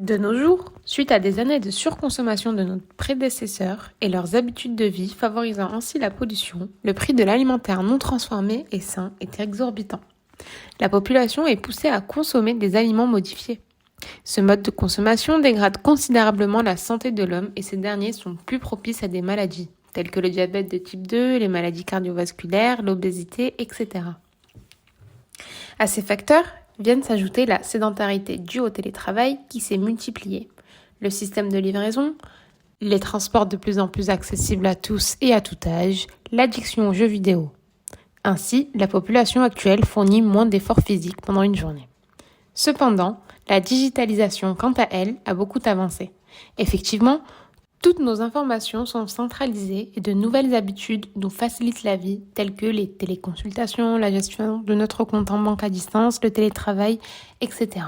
De nos jours, suite à des années de surconsommation de nos prédécesseurs et leurs habitudes de vie favorisant ainsi la pollution, le prix de l'alimentaire non transformé et sain est exorbitant. La population est poussée à consommer des aliments modifiés. Ce mode de consommation dégrade considérablement la santé de l'homme et ces derniers sont plus propices à des maladies, telles que le diabète de type 2, les maladies cardiovasculaires, l'obésité, etc. À ces facteurs viennent s'ajouter la sédentarité due au télétravail qui s'est multipliée, le système de livraison, les transports de plus en plus accessibles à tous et à tout âge, l'addiction aux jeux vidéo. Ainsi, la population actuelle fournit moins d'efforts physiques pendant une journée. Cependant, la digitalisation, quant à elle, a beaucoup avancé. Effectivement, toutes nos informations sont centralisées et de nouvelles habitudes nous facilitent la vie, telles que les téléconsultations, la gestion de notre compte en banque à distance, le télétravail, etc.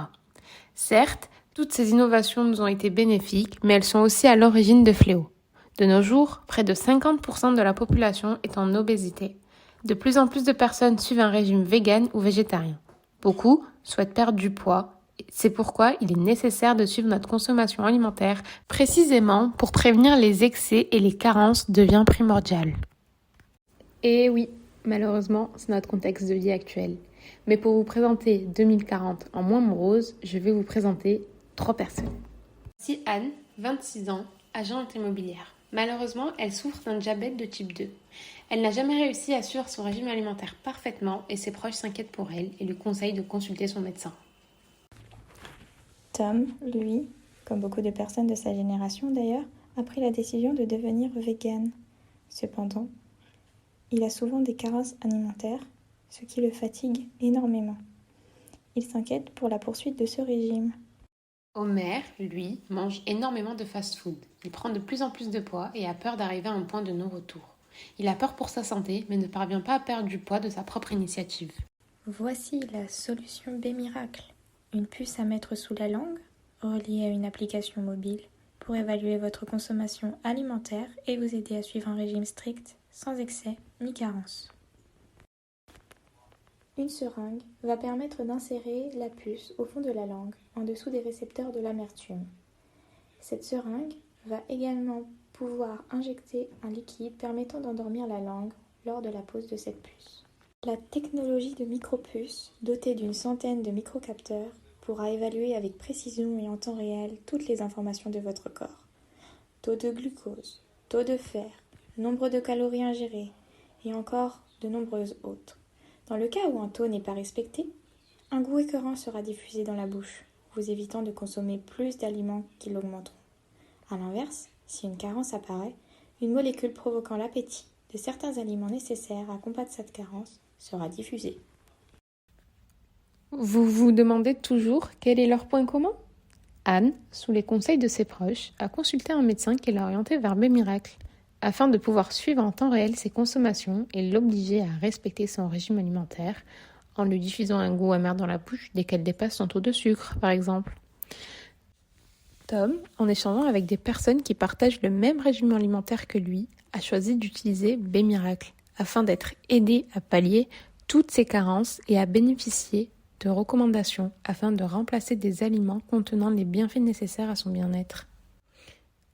Certes, toutes ces innovations nous ont été bénéfiques, mais elles sont aussi à l'origine de fléaux. De nos jours, près de 50% de la population est en obésité. De plus en plus de personnes suivent un régime vegan ou végétarien. Beaucoup souhaitent perdre du poids. C'est pourquoi il est nécessaire de suivre notre consommation alimentaire précisément pour prévenir les excès et les carences devient primordial. Et oui, malheureusement, c'est notre contexte de vie actuel. Mais pour vous présenter 2040 en moins morose, je vais vous présenter 3 personnes. Voici Anne, 26 ans, agente immobilière. Malheureusement, elle souffre d'un diabète de type 2. Elle n'a jamais réussi à suivre son régime alimentaire parfaitement et ses proches s'inquiètent pour elle et lui conseillent de consulter son médecin. Tom, lui, comme beaucoup de personnes de sa génération d'ailleurs, a pris la décision de devenir vegan. Cependant, il a souvent des carences alimentaires, ce qui le fatigue énormément. Il s'inquiète pour la poursuite de ce régime. Homer, lui, mange énormément de fast-food. Il prend de plus en plus de poids et a peur d'arriver à un point de non-retour. Il a peur pour sa santé, mais ne parvient pas à perdre du poids de sa propre initiative. Voici la solution B-Miracle. Une puce à mettre sous la langue, reliée à une application mobile, pour évaluer votre consommation alimentaire et vous aider à suivre un régime strict, sans excès ni carence. Une seringue va permettre d'insérer la puce au fond de la langue, en dessous des récepteurs de l'amertume. Cette seringue va également pouvoir injecter un liquide permettant d'endormir la langue lors de la pose de cette puce. La technologie de micropuce, dotée d'une centaine de microcapteurs, pourra évaluer avec précision et en temps réel toutes les informations de votre corps. Taux de glucose, taux de fer, nombre de calories ingérées et encore de nombreuses autres. Dans le cas où un taux n'est pas respecté, un goût écœurant sera diffusé dans la bouche, vous évitant de consommer plus d'aliments qui l'augmenteront. A l'inverse, si une carence apparaît, une molécule provoquant l'appétit de certains aliments nécessaires à combattre cette carence sera diffusée. Vous vous demandez toujours quel est leur point commun ? Anne, sous les conseils de ses proches, a consulté un médecin qui l'a orientée vers B-Miracle, afin de pouvoir suivre en temps réel ses consommations et l'obliger à respecter son régime alimentaire, en lui diffusant un goût amer dans la bouche dès qu'elle dépasse son taux de sucre, par exemple. Tom, en échangeant avec des personnes qui partagent le même régime alimentaire que lui, a choisi d'utiliser B-Miracle, afin d'être aidé à pallier toutes ses carences et à bénéficier de recommandations afin de remplacer des aliments contenant les bienfaits nécessaires à son bien-être.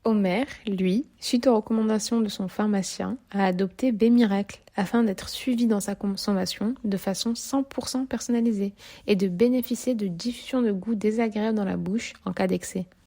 Homer, lui, suite aux recommandations de son pharmacien, a adopté B-Miracle afin d'être suivi dans sa consommation de façon 100% personnalisée et de bénéficier de diffusion de goûts désagréables dans la bouche en cas d'excès.